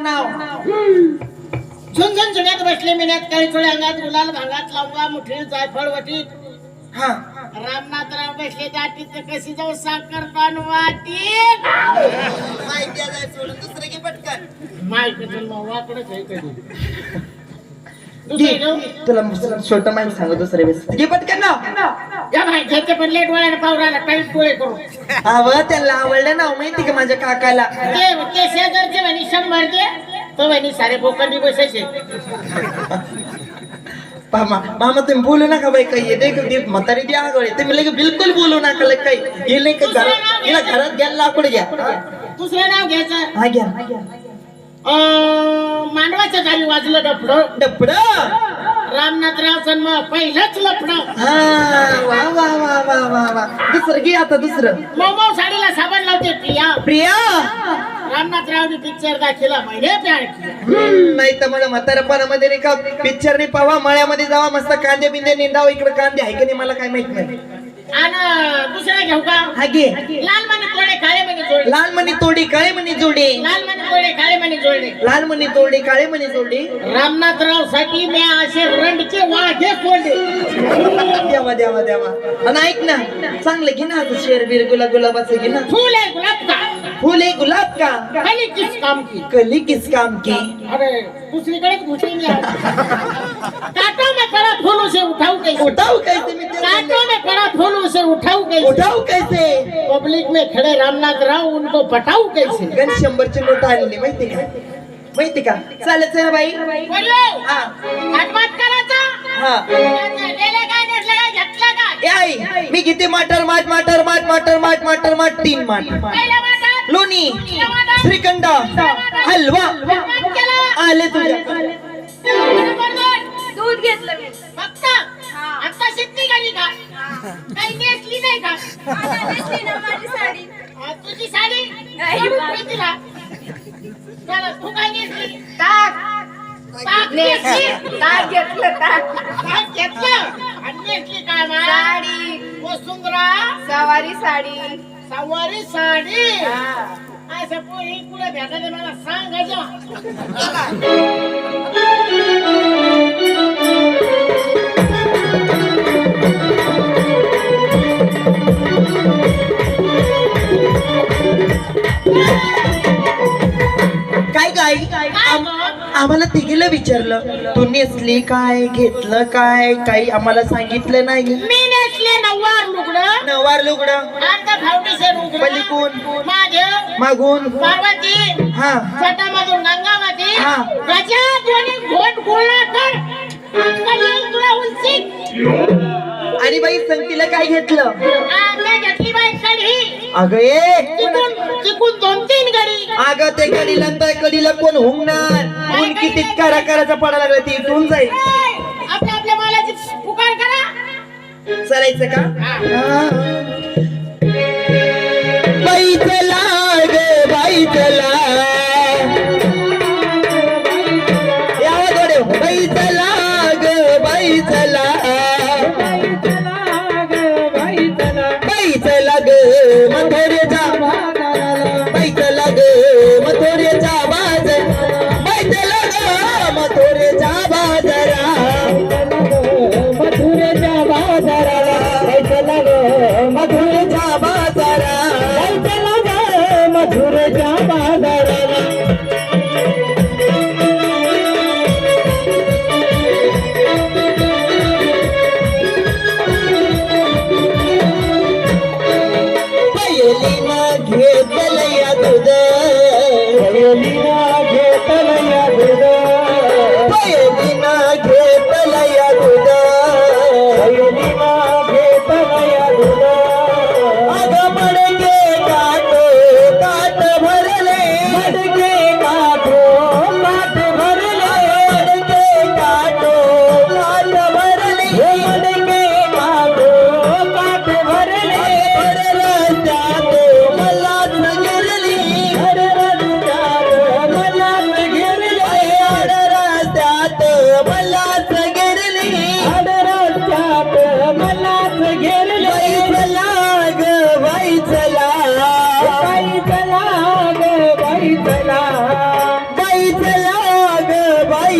नाव झुंझुन जुन्यात बसले मिन्यात काही थोड्या अंगात गुलाल भांगात लावला मुठीत जायफळ वटीत हा रामनाथराव बसले दाटीत कशी जाऊ साखर पान वाटीत माहिती आहे सोडून दुसरं की पटकन माहिती तुला वाकडच आहे कधी घे, तुला छोट माहिती सांगू दुसरे वेळेस घे पटकन नाव या भाई घेते पण लेट वळायला पावराला टाईट डोळे करू अव त्यांना आवडलं नाव माहिती का माझ्या काकाला ते शेजारचे म्हणे 100 दे तो म्हणे सारे बोकंडी बसायचे मामा मामा तुम्ही बोलू नका बाई काही दे म्हातारी द्या आगळे तुम्ही लगे बिलकुल बोलू नका लगे काही हे नाही का घरात हिला घरात घ्या लाकूड घ्या दुसरं नाव घ्यायचं हा घ्या मांडवाच्या खाली वाजलं डफडं डपड रामनाथराव जन्म पहिलंच लफडं हा वा वा वा वा वा वा दुसरं घे आता दुसरं मऊ साडीला साबण लावते प्रिया प्रिया रामनाथरावनी पिक्चर दाखिला महिने प्यार नाही तर मला म्हातारपणामध्ये नाही का पिक्चर नाही पावा मळ्यामध्ये जावा मस्त कांदे बिंदे निंदाव इकडे कांदे आहे का नाही मला काय माहित नाही आणि दुसरा घेऊ का हा घे लाल मणी तोडे काळे मणी जोडे लाल मणी तोडी काळे मणी जोडे लाल मणी तोडे काळे मणी जोडे लाल मणी तोडी काळे मणी जोडे रामनाथराव साठी मी असे रंडचे वाघे सोडले देवा देवा देवा आणि ऐक ना चांगलं घे ना आता शेर बीर गुलाबाचं घे ना फूल है गुलाब का फूल है गुलाब का खाली किस काम की कली किस काम की अरे दुसरीकडे घुसेंगे कांटों में पड़ा फूल उसे उठाऊं कैसे उठाओ कैसे मैं कांटों में पड़ा फूल उसे उठाऊं कैसे उठाओ कैसे पब्लिक में खड़े रामनाथराव उनको पटाऊं कैसे गण 100ची नोट आणली माहिती का चालत ना बाई बोलो हा हातमात करायचा हा गेले काय नसले काय घेतलं काय ए आई मी घेते माटर माट 3 माट पहिला वाटा लोणी श्रीखंड हलवा आले तुझ्या दूध घेतलं मी फक्त आता शिकली गाडी का काही नेसली नाही का नेसली ना माझी साडी तुझी साडी नाही. कोणी दिला चला, तू काय नेसली ताक ताक नेसली ताक घेतलं ताक ताक घेतलं आणि नेसली काय मा साडी वसुंधरा सवारी साडी सवारी साडी हा. असं पोरी कुठे भेटायला मला सांगायचं काय आम्हाला तिघीला विचारलं तू नेसली काय घेतलं काय काही आम्हाला सांगितलं नाही मी नेसले नवार लुगडं आमचं फाउंडेशन पलीकडून माझे मागून पार्वती हा छटामधून गंगावती हा. गजा दोन्ही घोट गोळा कर तुला उंची आणि बाई संगतीला काय घेतलं आम्ही घेतली बाई कढी अगं चिकून 2-3 गडी अगं ते कडीला तर कडीला कोण हुंगणार कोण किती करायचा पडा लागला ती इथून जाईल आपल्या आपल्या मालाची पुकार करा चालायचं का हा. बाई चला ग बाई चला यावं थोडे बाई चला ग बाई चला बाई चला ग मथुरेचा बाई चला ग मथुरेचा बाजार बाई चला ग मथुरेचा बाजारा मथुरेच्या बाजाराला बाई चला ग मथुरेच्या बाजारा बाई चला ग मथुरेच्या बाजाराला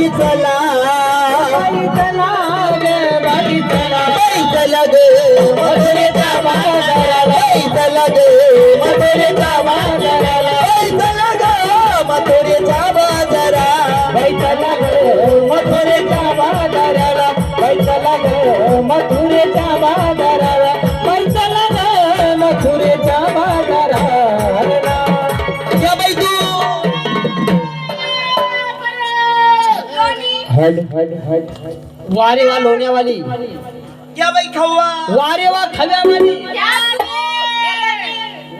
बाई चला बाई चला गे बाई चला गे मथुरेचा बाजाराला बाई चला गे मथुरेचा बाजाराला बाई चला ग मथुरेचा बाजारा बाई चला ग मथुरेचा बाजाराला बाई चला ग मथुरेचा बाजाराला बाई चला ग मथुरेचा बाजाराला या बाई तू वारे वा लोण्यावाली या बाई खव्वा वारे वा खव्यावाली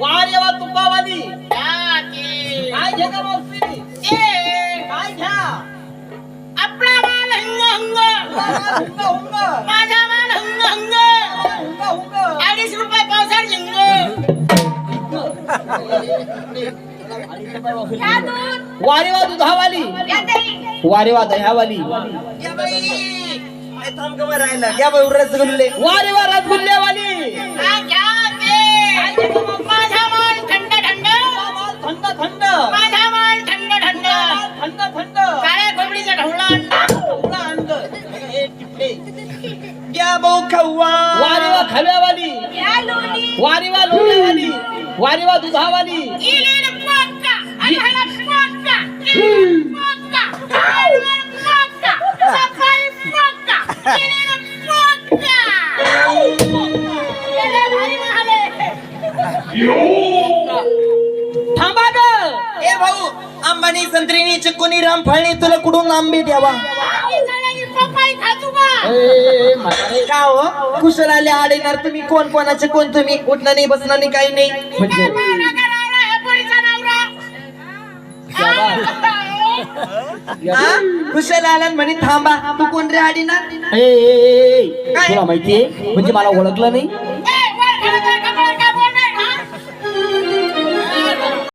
वारे वा तुपावाली काय घे का मावशी काय घ्या आपला मान हंग हंग हुंगा हुंगा माझा मान हंग हंग हुंगा हुंगा 2.5 रुपये पावसाळ झिंग वारे वा दुधावाली वारे वा दह्यावाली या बाई काय थांब गं राहिला या बाई रसगुल्ले वारे वा रसगुल्लेवाली माझा मान थंड थंड थंड थंड माझा मान थंड थंड थंड थंड काळ्या कोंबडीचा ढवळा हुंगा अंड हे टिपले या भाऊ खव्वा वारे वा खव्यावाली वारे वा लोण्यावाली वारे वा दुधावाली इलेला पक्का आला पक्का पक्का पक्का सकाळी पक्का इलेला पक्का इले भारी म्हणाले थांबा ग ए भाऊ अंबानी संत्रीनी चिक्कुनी रामफळनी तुला कुठून आंबे द्यावा पपाई खातू का का हो कुशल आले आडेणार तुम्ही कोण कोणाचे कोण तुम्ही उठणं नाही बसणं नाही काही नाही म्हणजे हा? कुशल आला म्हणे थांबा तू कोण रे आडीणार तुला माहितीये म्हणजे मला ओळखलं नाही